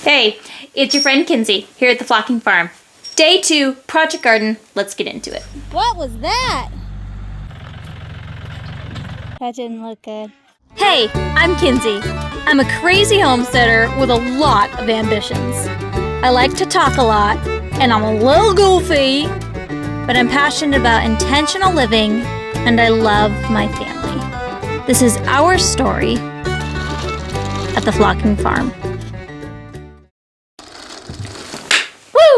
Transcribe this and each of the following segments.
Hey, it's your friend Kinsey here at the Flocking Farm. Day 2, Project Garden. Let's get into it. What was that? That didn't look good. Hey, I'm Kinsey. I'm a crazy homesteader with a lot of ambitions. I like to talk a lot, and I'm a little goofy, but I'm passionate about intentional living, and I love my family. This is our story at the Flocking Farm.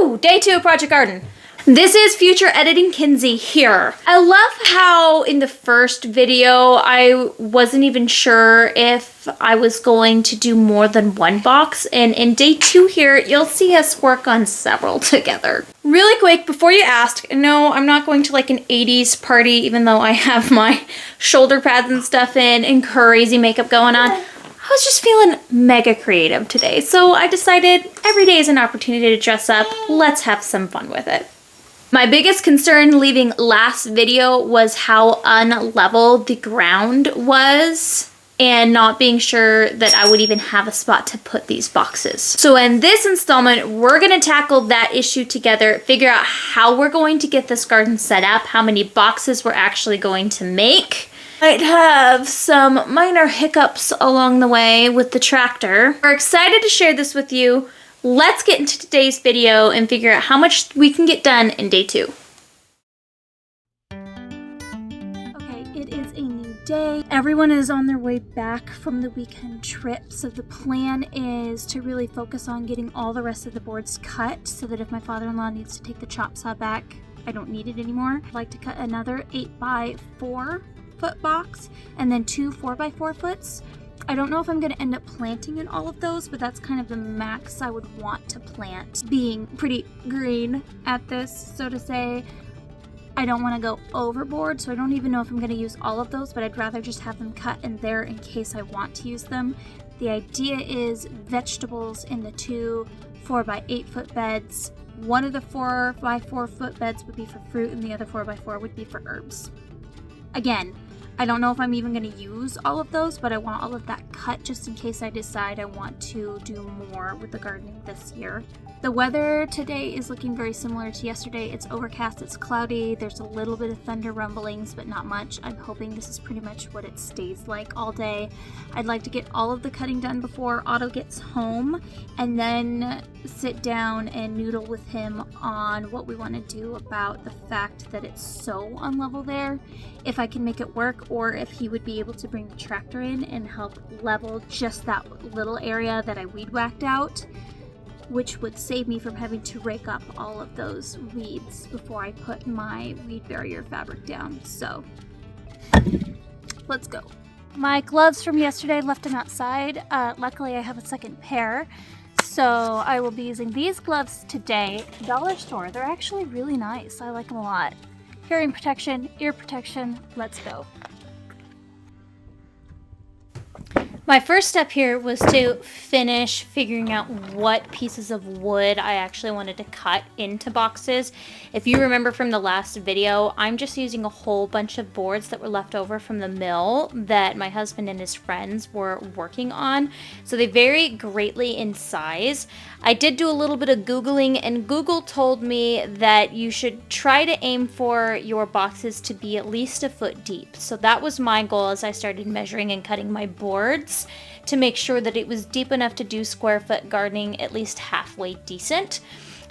Woo! Day 2 of Project Garden. This is future editing Kinsey here. I love how in the first video I wasn't even sure if I was going to do more than one box, and in day 2 here you'll see us work on several together. Really quick, before you ask, no, I'm not going to like an 80s party even though I have my shoulder pads and stuff in and crazy makeup going on. I was just feeling mega creative today, so I decided every day is an opportunity to dress up. Let's have some fun with it. My biggest concern leaving last video was how unlevel the ground was and not being sure that I would even have a spot to put these boxes. So in this installment, we're gonna tackle that issue together, figure out how we're going to get this garden set up, how many boxes we're actually going to make. Might have some minor hiccups along the way with the tractor. We're excited to share this with you. Let's get into today's video and figure out how much we can get done in day 2. Okay, it is a new day. Everyone is on their way back from the weekend trip, so the plan is to really focus on getting all the rest of the boards cut so that if my father-in-law needs to take the chop saw back, I don't need it anymore. I'd like to cut another 8x4 foot box and then 2 4x4 foots. I don't know if I'm going to end up planting in all of those, but that's kind of the max I would want to plant. Being pretty green at this, so to say, I don't want to go overboard, so I don't even know if I'm going to use all of those, but I'd rather just have them cut in there in case I want to use them. The idea is vegetables in the 2 4x8 foot beds. One of the 4x4 foot beds would be for fruit and the other 4x4 would be for herbs. Again, I don't know if I'm even going to use all of those, but I want all of that cut just in case I decide I want to do more with the gardening this year. The weather today is looking very similar to yesterday. It's overcast, it's cloudy, there's a little bit of thunder rumblings, but not much. I'm hoping this is pretty much what it stays like all day. I'd like to get all of the cutting done before Otto gets home and then sit down and noodle with him on what we want to do about the fact that it's so unlevel there. If I can make it work, or if he would be able to bring the tractor in and help level just that little area that I weed whacked out, which would save me from having to rake up all of those weeds before I put my weed barrier fabric down. So let's go. My gloves from yesterday, left them outside. Luckily I have a second pair, so I will be using these gloves today. Dollar store, they're actually really nice. I like them a lot. Hearing protection, ear protection, let's go. My first step here was to finish figuring out what pieces of wood I actually wanted to cut into boxes. If you remember from the last video, I'm just using a whole bunch of boards that were left over from the mill that my husband and his friends were working on. So they vary greatly in size. I did do a little bit of Googling, and Google told me that you should try to aim for your boxes to be at least a foot deep. So that was my goal as I started measuring and cutting my boards, to make sure that it was deep enough to do square foot gardening at least halfway decent.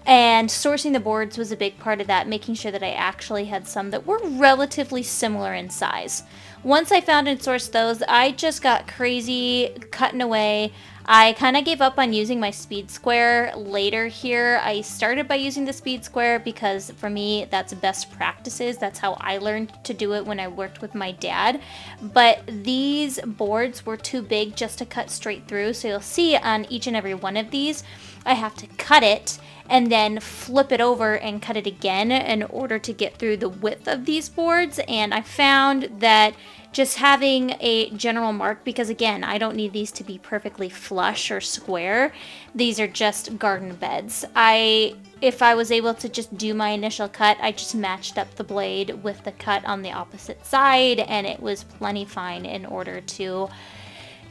And sourcing the boards was a big part of that, making sure that I actually had some that were relatively similar in size. Once I found and sourced those, I just got crazy cutting away. I kind of gave up on using my speed square later here. I started by using the speed square because for me that's best practices. That's how I learned to do it when I worked with my dad. But these boards were too big just to cut straight through. So you'll see on each and every one of these, I have to cut it and then flip it over and cut it again in order to get through the width of these boards. And I found that just having a general mark, because again, I don't need these to be perfectly flush or square. These are just garden beds. If I was able to just do my initial cut, I just matched up the blade with the cut on the opposite side, and it was plenty fine in order to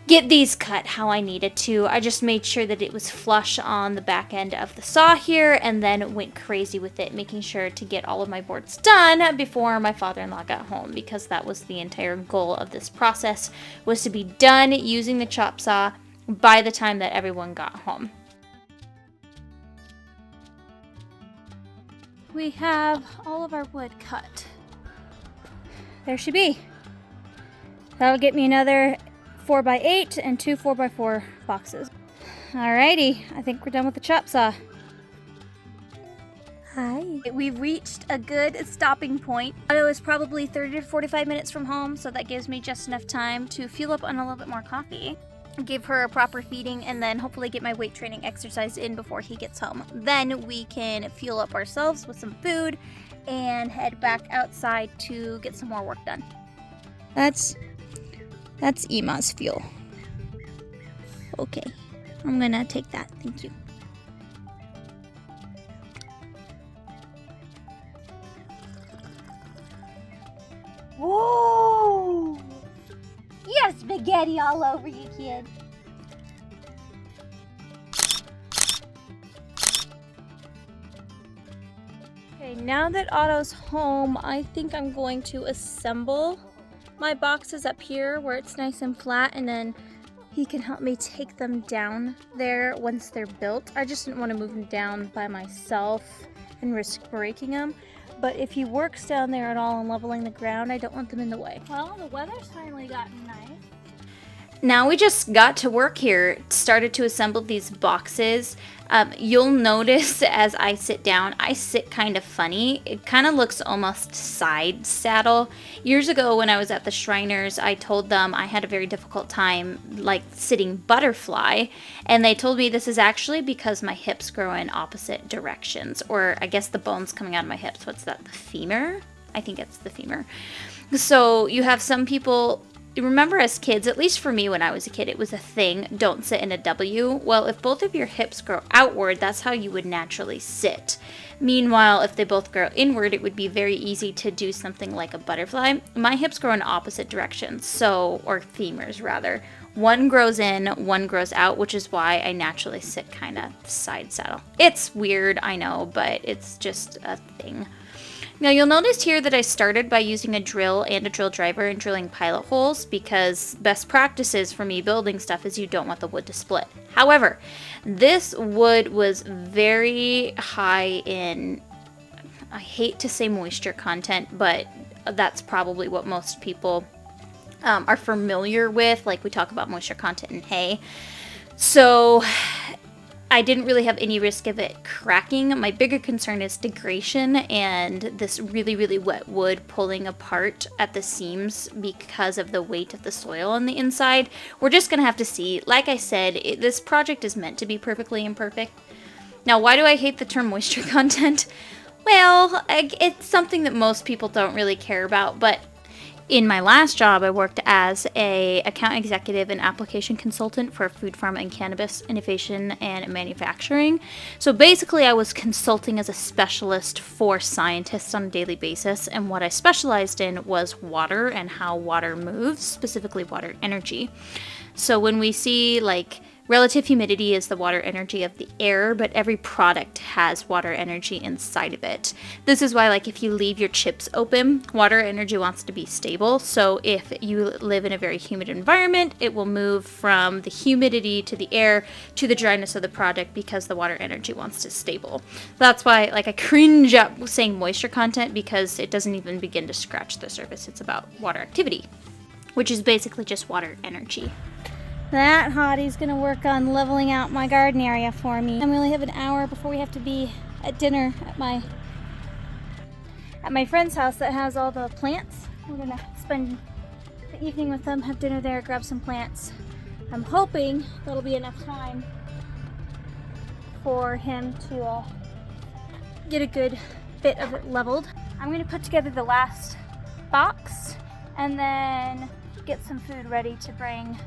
get these cut how I needed to. I just made sure that it was flush on the back end of the saw here, and then went crazy with it, making sure to get all of my boards done before my father-in-law got home, because that was the entire goal of this process, was to be done using the chop saw by the time that everyone got home. We have all of our wood cut. There she be. That'll get me another 4x8 and 2 4x4 boxes. Alrighty, I think we're done with the chop saw. Hi. We've reached a good stopping point. Otto is probably 30 to 45 minutes from home, so that gives me just enough time to fuel up on a little bit more coffee, give her a proper feeding, and then hopefully get my weight training exercise in before he gets home. Then we can fuel up ourselves with some food and head back outside to get some more work done. That's Ema's fuel. Okay, I'm gonna take that, thank you. Whoa! You have spaghetti all over you, kid. Okay, now that Otto's home, I think I'm going to assemble my boxes up here where it's nice and flat, and then he can help me take them down there once they're built. I just didn't want to move them down by myself and risk breaking them. But if he works down there at all and leveling the ground, I don't want them in the way. Well, the weather's finally gotten nice. Now we just got to work here, started to assemble these boxes. You'll notice as I sit down, I sit kind of funny. It kind of looks almost side saddle. Years ago when I was at the Shriners, I told them I had a very difficult time like sitting butterfly, and they told me this is actually because my hips grow in opposite directions, or I guess the bones coming out of my hips. What's that, the femur? I think it's the femur. So you have some people, remember as kids, at least for me when I was a kid, it was a thing, don't sit in a W. Well, if both of your hips grow outward, that's how you would naturally sit. Meanwhile, if they both grow inward, it would be very easy to do something like a butterfly. My hips grow in opposite directions, or femurs rather. One grows in, one grows out, which is why I naturally sit kind of side saddle. It's weird, I know, but it's just a thing. Now you'll notice here that I started by using a drill and a drill driver and drilling pilot holes, because best practices for me building stuff is you don't want the wood to split. However, this wood was very high in, I hate to say moisture content, but that's probably what most people are familiar with. Like we talk about moisture content in hay. So I didn't really have any risk of it cracking. My bigger concern is degradation and this really, really wet wood pulling apart at the seams because of the weight of the soil on the inside. We're just gonna have to see. Like I said, this project is meant to be perfectly imperfect. Now, why do I hate the term moisture content? Well, it's something that most people don't really care about, but in my last job, I worked as an account executive and application consultant for food, pharma, and cannabis innovation and manufacturing. So basically, I was consulting as a specialist for scientists on a daily basis, and what I specialized in was water and how water moves, specifically water energy. So when we see like relative humidity is the water energy of the air, but every product has water energy inside of it. This is why, like, if you leave your chips open, water energy wants to be stable. So if you live in a very humid environment, it will move from the humidity to the air to the dryness of the product because the water energy wants to stable. That's why, like, I cringe up saying moisture content, because it doesn't even begin to scratch the surface. It's about water activity, which is basically just water energy. That hottie's gonna work on leveling out my garden area for me. And we only have an hour before we have to be at dinner at my friend's house that has all the plants. We're gonna spend the evening with them, have dinner there, grab some plants. I'm hoping that'll be enough time for him to get a good bit of it leveled. I'm gonna put together the last box and then get some food ready to bring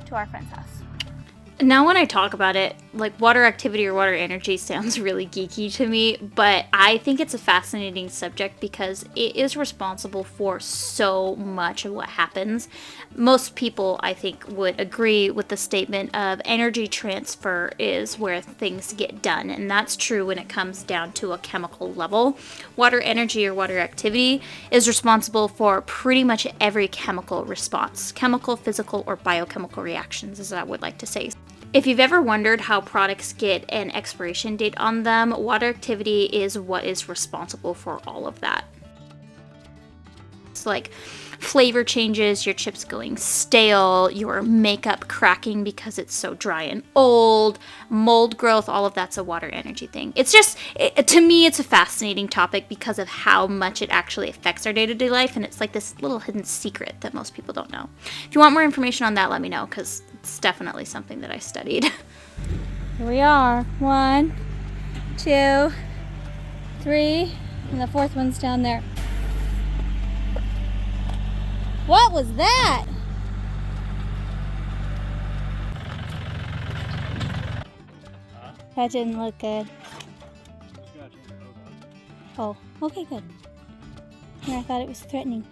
to our friend's house. Now when I talk about it, like water activity or water energy sounds really geeky to me, but I think it's a fascinating subject because it is responsible for so much of what happens. Most people, I think, would agree with the statement of energy transfer is where things get done, and that's true when it comes down to a chemical level. Water energy or water activity is responsible for pretty much every chemical response, chemical, physical, or biochemical reactions, as I would like to say. If you've ever wondered how products get an expiration date on them, water activity is what is responsible for all of that. It's like flavor changes, your chips going stale, your makeup cracking because it's so dry and old, mold growth, all of that's a water energy thing. It's just, to me, it's a fascinating topic because of how much it actually affects our day-to-day life, and it's like this little hidden secret that most people don't know. If you want more information on that, let me know, because it's definitely something that I studied. Here we are. 1, 2, 3, and the fourth one's down there. What was that? That didn't look good. Oh, okay, good. Yeah, I thought it was threatening.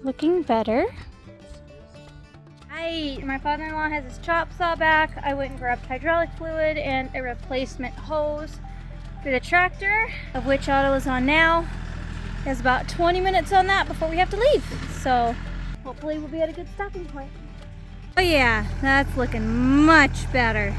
Looking better. My father-in-law has his chop saw back. I went and grabbed hydraulic fluid and a replacement hose for the tractor, of which Otto is on now. He has about 20 minutes on that before we have to leave. So hopefully we'll be at a good stopping point. Oh yeah, that's looking much better.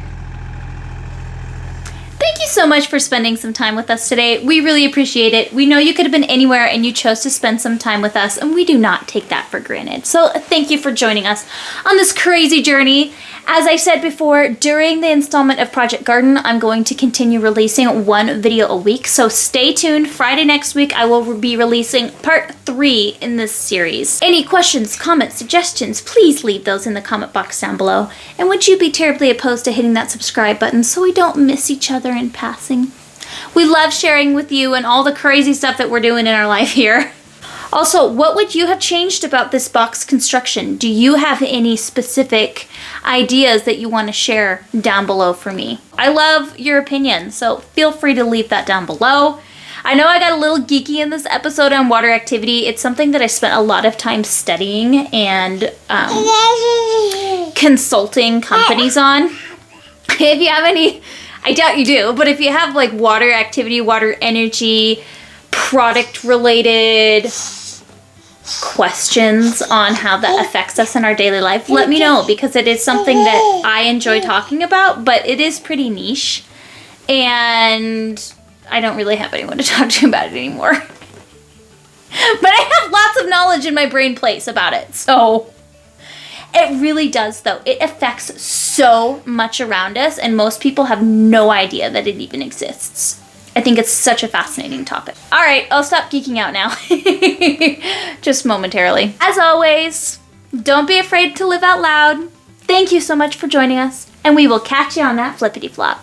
Thank you so much for spending some time with us today. We really appreciate it. We know you could have been anywhere and you chose to spend some time with us, and we do not take that for granted. So thank you for joining us on this crazy journey. As I said before, during the installment of Project Garden, I'm going to continue releasing one video a week, so stay tuned. Friday next week, I will be releasing part 3 in this series. Any questions, comments, suggestions, please leave those in the comment box down below. And would you be terribly opposed to hitting that subscribe button so we don't miss each other in passing? We love sharing with you and all the crazy stuff that we're doing in our life here. Also, what would you have changed about this box construction? Do you have any specific ideas that you want to share down below for me? I love your opinion, so feel free to leave that down below. I know I got a little geeky in this episode on water activity. It's something that I spent a lot of time studying and consulting companies on. If you have any, I doubt you do, but if you have like water activity, water energy, product related questions on how that affects us in our daily life, let me know, because it is something that I enjoy talking about, but it is pretty niche and I don't really have anyone to talk to about it anymore. But I have lots of knowledge in my brain place about it, so it really does though. It affects so much around us and most people have no idea that it even exists. I think it's such a fascinating topic. All right, I'll stop geeking out now. Just momentarily. As always, don't be afraid to live out loud. Thank you so much for joining us, and we will catch you on that flippity flop.